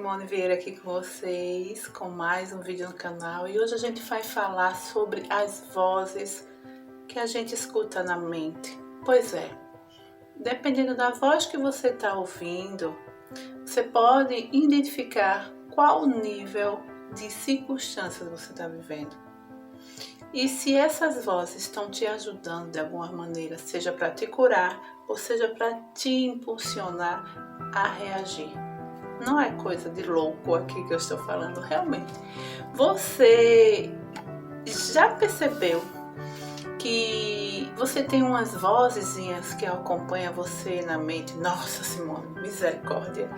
Simone Vieira aqui com vocês, com mais um vídeo no canal. E hoje a gente vai falar sobre as vozes que a gente escuta na mente. Pois é, dependendo da voz que você está ouvindo, você pode identificar qual nível de circunstâncias você está vivendo. E se essas vozes estão te ajudando de alguma maneira, seja para te curar ou seja para te impulsionar a reagir. Não é coisa de louco aqui que eu estou falando, realmente. Você já percebeu que você tem umas vozezinhas que acompanham você na mente? Nossa, Simone, misericórdia.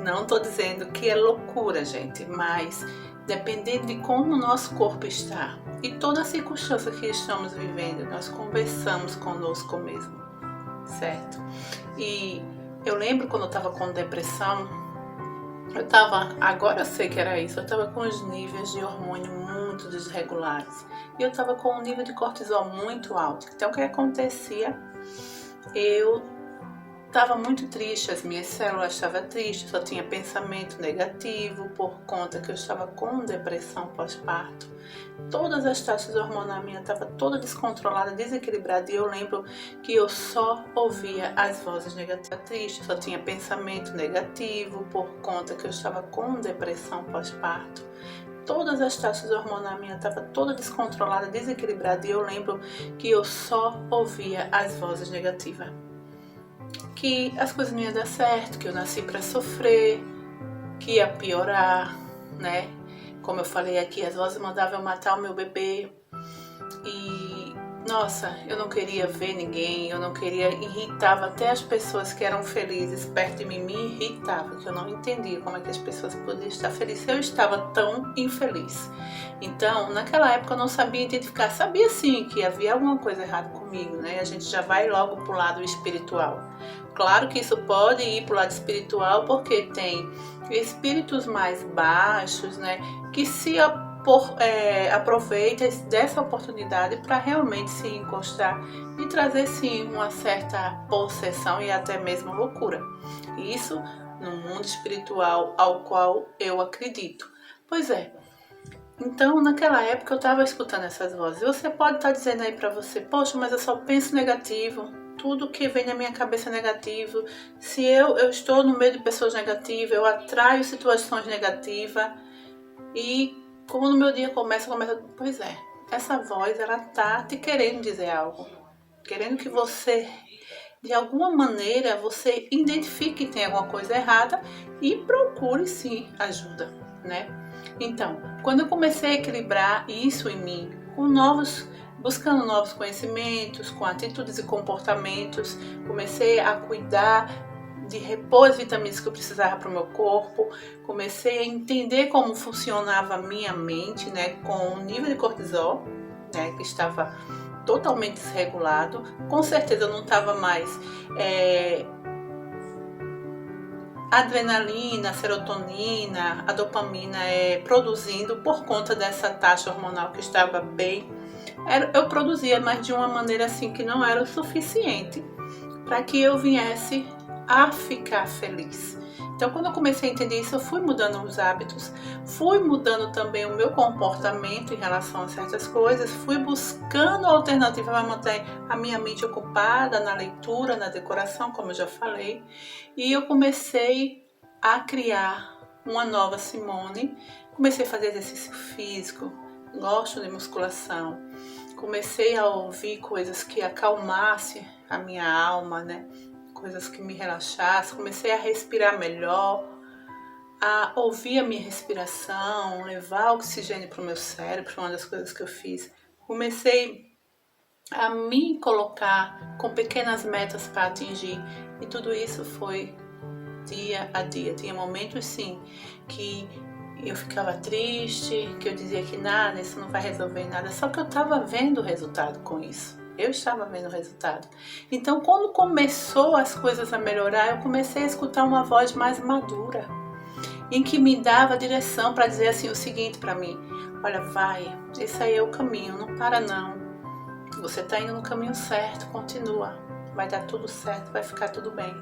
Não estou dizendo que é loucura, gente, mas dependendo de como o nosso corpo está e toda a circunstância que estamos vivendo, nós conversamos conosco mesmo, certo? E eu lembro quando eu estava com depressão, agora eu sei que era isso, eu estava com os níveis de hormônio muito desregulares e eu estava com um nível de cortisol muito alto. Então o que acontecia? Eu estava muito triste, as minhas células estavam tristes, só tinha pensamento negativo por conta que eu estava com depressão pós-parto. Todas as taxas hormonais minhas estavam toda descontrolada, desequilibrada, e eu lembro que eu só ouvia as vozes negativas, triste, só tinha pensamento negativo por conta que eu estava com depressão pós-parto. Todas as taxas hormonais minhas estavam toda descontrolada, desequilibrada, e eu lembro que eu só ouvia as vozes negativas. Que as coisas não iam dar certo, que eu nasci para sofrer, que ia piorar, né? Como eu falei aqui, as vozes mandavam eu matar o meu bebê. E, nossa, eu não queria ver ninguém, eu não queria, irritava até as pessoas que eram felizes perto de mim, me irritava, que eu não entendia como é que as pessoas podiam estar felizes se eu estava tão infeliz. Então, naquela época eu não sabia identificar, sabia sim que havia alguma coisa errada comigo, né? A gente já vai logo pro lado espiritual. Claro que isso pode ir pro lado espiritual porque tem espíritos mais baixos, né? Que se aproveita dessa oportunidade para realmente se encostar e trazer sim uma certa possessão e até mesmo loucura. Isso no mundo espiritual ao qual eu acredito. Pois é. Então, naquela época eu estava escutando essas vozes. Você pode estar dizendo aí para você, poxa, mas eu só penso negativo. Tudo que vem na minha cabeça é negativo. Se eu estou no meio de pessoas negativas, eu atraio situações negativas. E como no meu dia começa, pois é, essa voz, ela tá te querendo dizer algo. Querendo que você, de alguma maneira, você identifique que tem alguma coisa errada e procure sim ajuda, né? Então, quando eu comecei a equilibrar isso em mim, buscando novos conhecimentos, com atitudes e comportamentos, comecei a cuidar de repor as vitaminas que eu precisava para o meu corpo, comecei a entender como funcionava a minha mente, né, com o nível de cortisol, né, que estava totalmente desregulado. Com certeza eu não estava mais adrenalina, serotonina, a dopamina produzindo por conta dessa taxa hormonal que estava bem. Eu produzia, mas de uma maneira assim que não era o suficiente para que eu viesse a ficar feliz. Então, quando eu comecei a entender isso, eu fui mudando os hábitos, fui mudando também o meu comportamento em relação a certas coisas, fui buscando alternativas para manter a minha mente ocupada na leitura, na decoração, como eu já falei, e eu comecei a criar uma nova Simone. Comecei a fazer exercício físico, gosto de musculação, comecei a ouvir coisas que acalmassem a minha alma, né? Coisas que me relaxassem, comecei a respirar melhor, a ouvir a minha respiração, levar oxigênio para o meu cérebro, uma das coisas que eu fiz. Comecei a me colocar com pequenas metas para atingir, e tudo isso foi dia a dia. Tinha momentos sim que eu ficava triste, que eu dizia que nada, isso não vai resolver nada, só que eu estava vendo o resultado com isso. Eu estava vendo o resultado. Então, quando começou as coisas a melhorar, eu comecei a escutar uma voz mais madura, em que me dava direção para dizer assim o seguinte para mim: olha, vai, esse aí é o caminho, não para não. Você está indo no caminho certo, continua. Vai dar tudo certo, vai ficar tudo bem.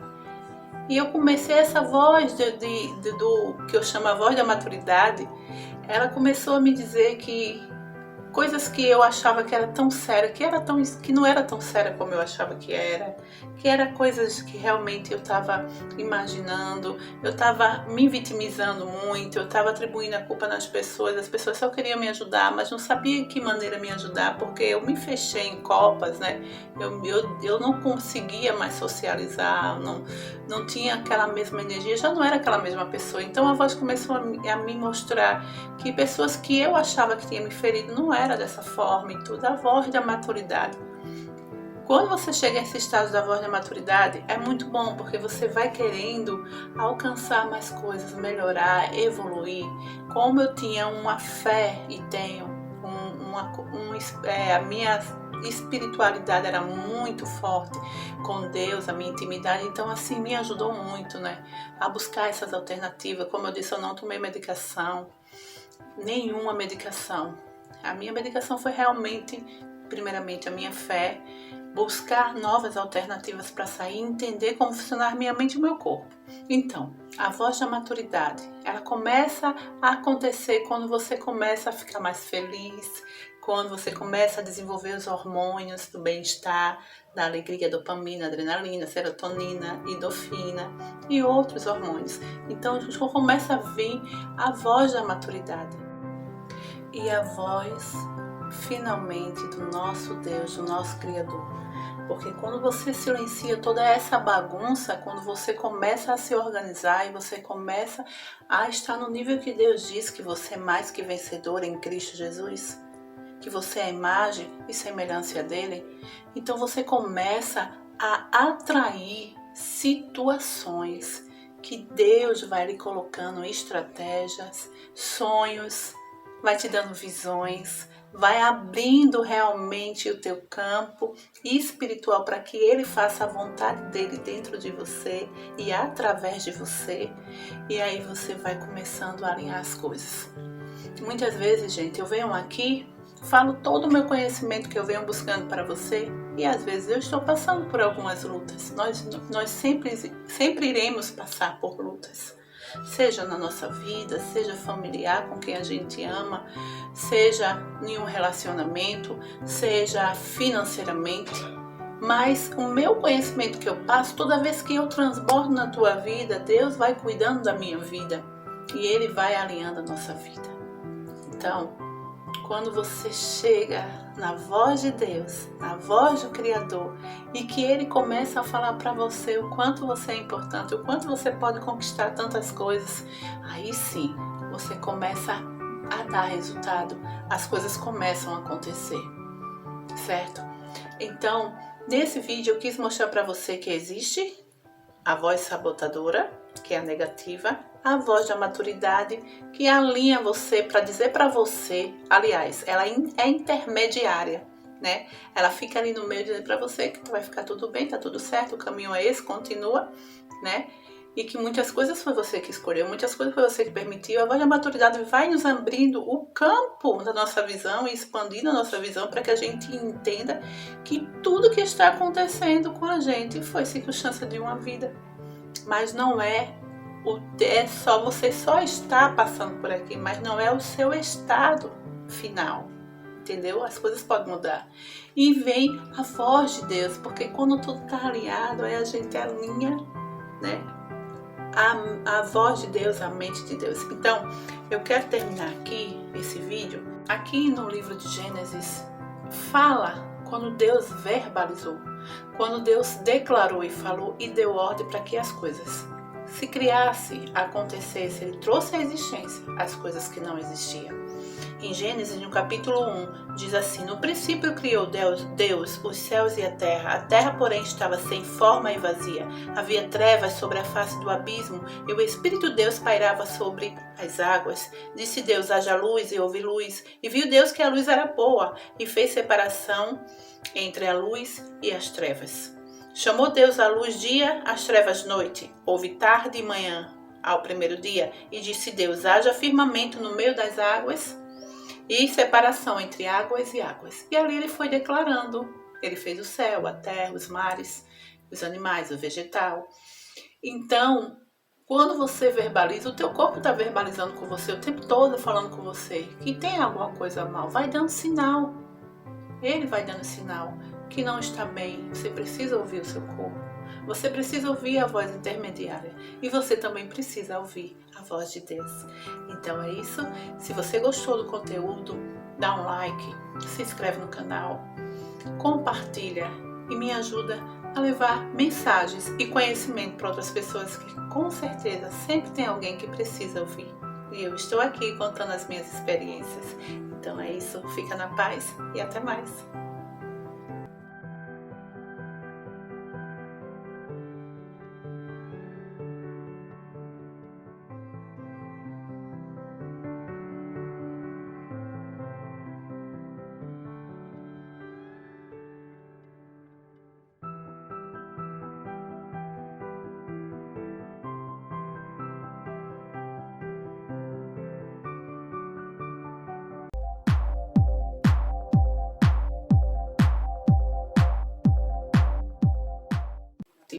E eu comecei essa voz do que eu chamo a voz da maturidade, ela começou a me dizer que coisas que eu achava que era tão séria, que não era tão séria como eu achava que era coisas que realmente eu estava imaginando, eu estava me vitimizando muito, eu estava atribuindo a culpa nas pessoas, as pessoas só queriam me ajudar, mas não sabia de que maneira me ajudar, porque eu me fechei em copas, né? Eu não conseguia mais socializar, não tinha aquela mesma energia, já não era aquela mesma pessoa. Então a voz começou a me mostrar que pessoas que eu achava que tinha me ferido não era dessa forma e tudo. A voz da maturidade. Quando você chega a esse estado da voz da maturidade, é muito bom, porque você vai querendo alcançar mais coisas, melhorar, evoluir. Como eu tinha uma fé e tenho, a minha espiritualidade era muito forte com Deus, a minha intimidade, então assim me ajudou muito, né, a buscar essas alternativas. Como eu disse, eu não tomei medicação, nenhuma medicação. A minha medicação foi realmente, primeiramente, a minha fé, buscar novas alternativas para sair, entender como funcionar minha mente e meu corpo. Então, a voz da maturidade, ela começa a acontecer quando você começa a ficar mais feliz, quando você começa a desenvolver os hormônios do bem-estar, da alegria, dopamina, adrenalina, serotonina, endorfina e outros hormônios. Então, começa a vir a voz da maturidade. E a voz, finalmente, do nosso Deus, do nosso Criador. Porque quando você silencia toda essa bagunça, quando você começa a se organizar e você começa a estar no nível que Deus diz que você é mais que vencedor em Cristo Jesus, que você é a imagem e semelhança dele, então você começa a atrair situações que Deus vai lhe colocando estratégias, sonhos, vai te dando visões, vai abrindo realmente o teu campo espiritual para que ele faça a vontade dele dentro de você e através de você. E aí você vai começando a alinhar as coisas. Muitas vezes, gente, eu venho aqui, falo todo o meu conhecimento que eu venho buscando para você e às vezes eu estou passando por algumas lutas. Nós sempre iremos passar por lutas. Seja na nossa vida, seja familiar com quem a gente ama, seja em um relacionamento, seja financeiramente. Mas o meu conhecimento que eu passo, toda vez que eu transbordo na tua vida, Deus vai cuidando da minha vida e Ele vai alinhando a nossa vida. Então, quando você chega na voz de Deus, na voz do Criador, e que Ele começa a falar para você o quanto você é importante, o quanto você pode conquistar tantas coisas, aí sim, você começa a dar resultado, as coisas começam a acontecer, certo? Então, nesse vídeo eu quis mostrar para você que existe a voz sabotadora, que é a negativa, a voz da maturidade, que alinha você para dizer para você, aliás, ela é intermediária, né? Ela fica ali no meio dizendo para você que vai ficar tudo bem, tá tudo certo, o caminho é esse, continua, né? E que muitas coisas foi você que escolheu, muitas coisas foi você que permitiu. A voz da maturidade vai nos abrindo o campo da nossa visão e expandindo a nossa visão para que a gente entenda que tudo que está acontecendo com a gente foi circunstância de uma vida. Mas não você só está passando por aqui, mas não é o seu estado final, entendeu? As coisas podem mudar. E vem a voz de Deus, porque quando tudo está alinhado, aí a gente alinha, né? A voz de Deus, a mente de Deus. Então, eu quero terminar aqui esse vídeo. Aqui no livro de Gênesis, fala quando Deus verbalizou, quando Deus declarou e falou e deu ordem para que as coisas se criasse, acontecesse. Ele trouxe à existência as coisas que não existiam. Em Gênesis, no capítulo 1, diz assim: no princípio criou Deus os céus e a terra, porém estava sem forma e vazia. Havia trevas sobre a face do abismo, e o Espírito de Deus pairava sobre as águas. Disse Deus: haja luz, e houve luz. E viu Deus que a luz era boa, e fez separação entre a luz e as trevas. Chamou Deus a luz dia, as trevas noite. Houve tarde e manhã ao primeiro dia, e disse Deus: haja firmamento no meio das águas, e separação entre águas e águas. E ali ele foi declarando. Ele fez o céu, a terra, os mares, os animais, o vegetal. Então, quando você verbaliza, o teu corpo está verbalizando com você o tempo todo, falando com você que tem alguma coisa mal, vai dando sinal. Ele vai dando sinal que não está bem. Você precisa ouvir o seu corpo. Você precisa ouvir a voz intermediária. E você também precisa ouvir a voz de Deus. Então é isso. Se você gostou do conteúdo, dá um like, se inscreve no canal, compartilha e me ajuda a levar mensagens e conhecimento para outras pessoas que com certeza sempre tem alguém que precisa ouvir. E eu estou aqui contando as minhas experiências. Então é isso, fica na paz e até mais.